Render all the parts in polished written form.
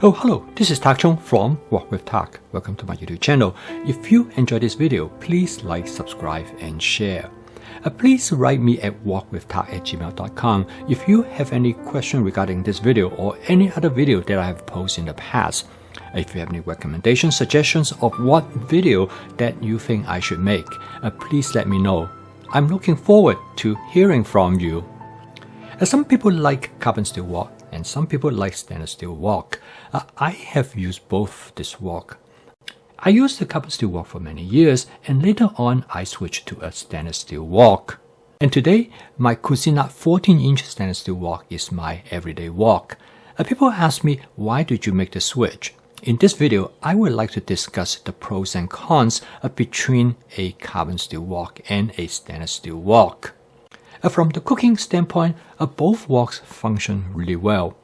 Oh, hello, this is Tak Chung from Walk with Tak. Welcome to my YouTube channel. If you enjoyed this video, please like, subscribe, and share. Please write me at walkwithtak@gmail.com if you have any question regarding this video or any other video that I have posted in the past. If you have any recommendations, suggestions of what video that you think I should make, please let me know. I'm looking forward to hearing from you. Some people like carbon steel wok and some people like stainless steel wok. I have used both this wok. I used the carbon steel wok for many years, and later on I switched to a stainless steel wok. And today, my Cuisinart 14-inch stainless steel wok is my everyday wok. People ask me, why did you make the switch? In this video, I would like to discuss the pros and cons between a carbon steel wok and a stainless steel wok. From the cooking standpoint, both woks function really well,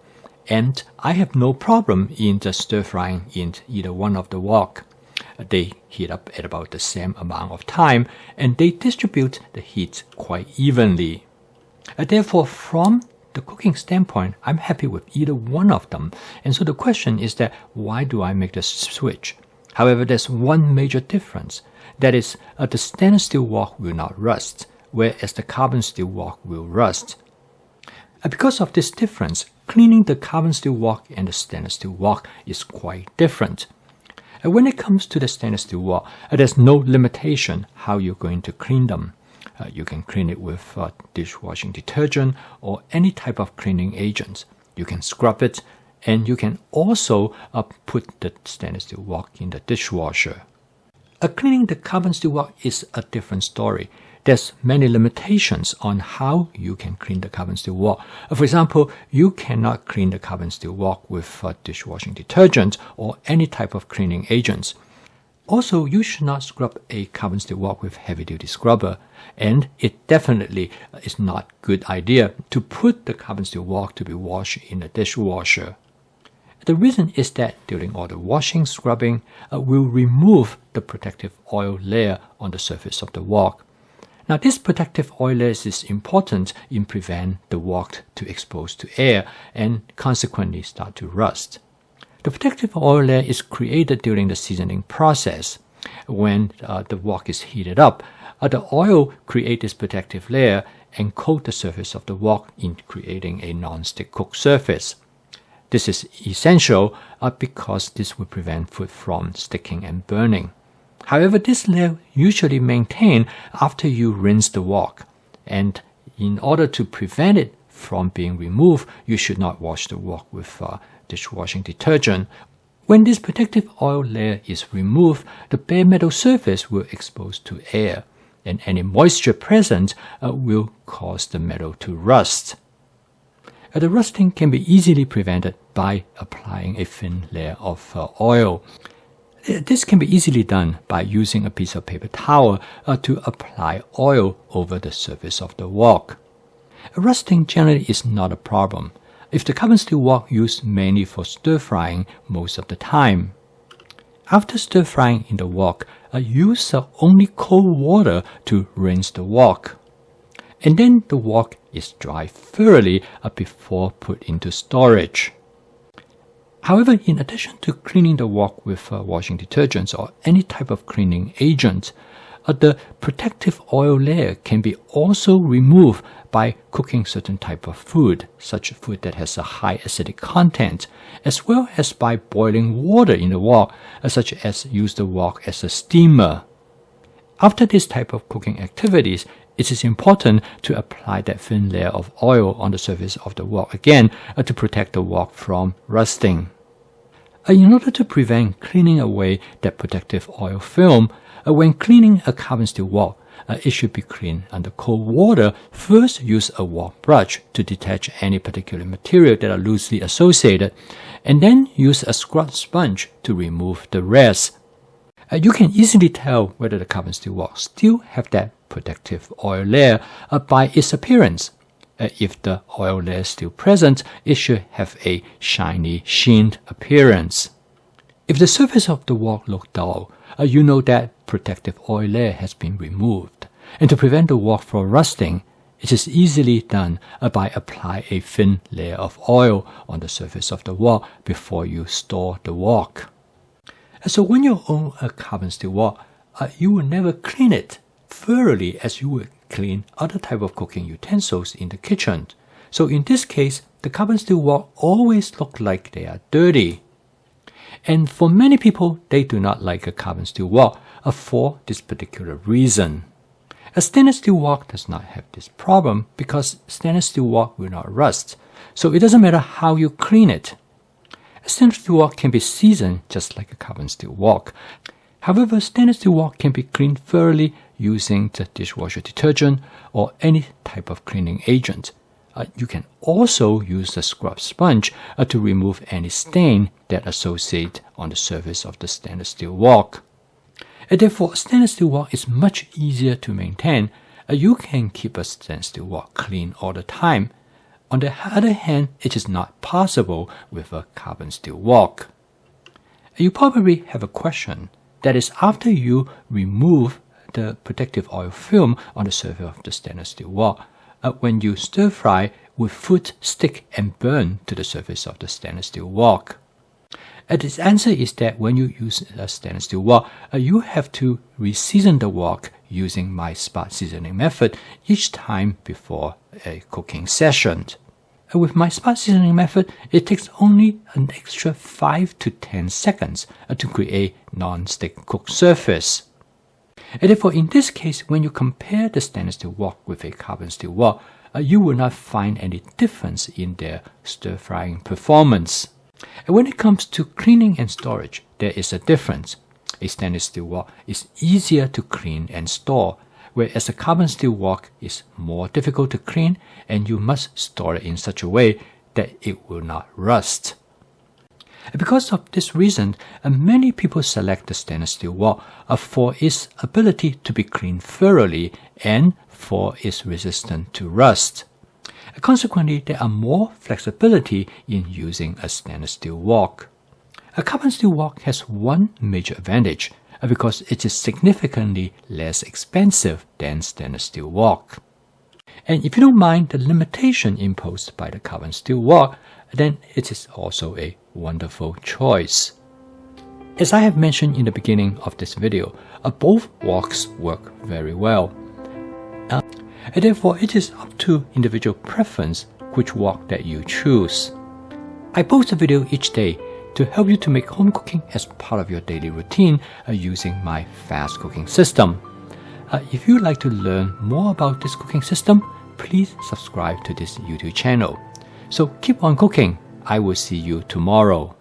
and I have no problem in the stir frying in either one of the wok. They heat up at about the same amount of time, and they distribute the heat quite evenly. Therefore, from the cooking standpoint, I'm happy with either one of them. And so the question is that why do I make the switch? However, there's one major difference. That is, the stainless steel wok will not rust, whereas the carbon steel wok will rust. Because of this difference, cleaning the carbon steel wok and the stainless steel wok is quite different. When it comes to the stainless steel wok, there's no limitation how you're going to clean them. You can clean it with dishwashing detergent or any type of cleaning agent. You can scrub it, and you can also put the stainless steel wok in the dishwasher. Cleaning the carbon steel wok is a different story. There's many limitations on how you can clean the carbon steel wok. For example, you cannot clean the carbon steel wok with dishwashing detergent or any type of cleaning agents. Also, you should not scrub a carbon steel wok with heavy-duty scrubber, and it definitely is not a good idea to put the carbon steel wok to be washed in a dishwasher. The reason is that during all the washing, scrubbing will remove the protective oil layer on the surface of the wok. Now, this protective oil layer is important in preventing the wok to expose to air and consequently start to rust. The protective oil layer is created during the seasoning process. When the wok is heated up, the oil creates this protective layer and coat the surface of the wok in creating a non-stick cook surface. This is essential because this will prevent food from sticking and burning. However, this layer usually maintained after you rinse the wok, and in order to prevent it from being removed, you should not wash the wok with dishwashing detergent. When this protective oil layer is removed, the bare metal surface will expose to air, and any moisture present will cause the metal to rust. The rusting can be easily prevented by applying a thin layer of oil. This can be easily done by using a piece of paper towel to apply oil over the surface of the wok. Rusting generally is not a problem if the carbon steel wok used mainly for stir frying most of the time. After stir frying in the wok, use only cold water to rinse the wok. And then the wok is dried thoroughly before put into storage. However, in addition to cleaning the wok with washing detergents or any type of cleaning agent, the protective oil layer can be also removed by cooking certain type of food, such food that has a high acidic content, as well as by boiling water in the wok, such as use the wok as a steamer. After this type of cooking activities, it is important to apply that thin layer of oil on the surface of the wok again to protect the wok from rusting. In order to prevent cleaning away that protective oil film, when cleaning a carbon steel wok, it should be cleaned under cold water. First, use a wok brush to detach any particular material that are loosely associated, and then use a scrub sponge to remove the rest. You can easily tell whether the carbon steel wok still have that protective oil layer by its appearance. If the oil layer is still present, it should have a shiny, sheened appearance. If the surface of the wok looks dull, you know that protective oil layer has been removed. And to prevent the wok from rusting, It is easily done by applying a thin layer of oil on the surface of the wok before you store the wok. So when you own a carbon steel wok, you will never clean it thoroughly as you would clean other type of cooking utensils in the kitchen. So in this case, the carbon steel wok always look like they are dirty. And for many people, they do not like a carbon steel wok for this particular reason. A stainless steel wok does not have this problem because stainless steel wok will not rust, so it doesn't matter how you clean it. A stainless steel wok can be seasoned just like a carbon steel wok. However, stainless steel wok can be cleaned thoroughly using the dishwasher detergent or any type of cleaning agent. You can also use the scrub sponge to remove any stain that associate on the surface of the stainless steel wok. Therefore, stainless steel wok is much easier to maintain. You can keep a stainless steel wok clean all the time. On the other hand, it is not possible with a carbon steel wok. You probably have a question. That is, after you remove the protective oil film on the surface of the stainless steel wok, when you stir fry, will food stick and burn to the surface of the stainless steel wok? Its answer is that when you use a stainless steel wok, you have to re-season the wok using my spot seasoning method each time before a cooking session. With my spot seasoning method, it takes only an extra 5 to 10 seconds to create non-stick cooked surface. And therefore, in this case, when you compare the stainless steel wok with a carbon steel wok, you will not find any difference in their stir-frying performance. And when it comes to cleaning and storage, there is a difference. A stainless steel wok is easier to clean and store, whereas a carbon steel wok is more difficult to clean and you must store it in such a way that it will not rust. Because of this reason, many people select the stainless steel wok for its ability to be cleaned thoroughly and for its resistance to rust. Consequently, there are more flexibility in using a stainless steel wok. A carbon steel wok has one major advantage because it is significantly less expensive than stainless steel wok. And if you don't mind the limitation imposed by the carbon steel wok, then it is also a wonderful choice. As I have mentioned in the beginning of this video, both woks work very well. And therefore, it is up to individual preference which wok that you choose. I post a video each day to help you to make home cooking as part of your daily routine using my fast cooking system. If you'd like to learn more about this cooking system, please subscribe to this YouTube channel. So keep on cooking. I will see you tomorrow.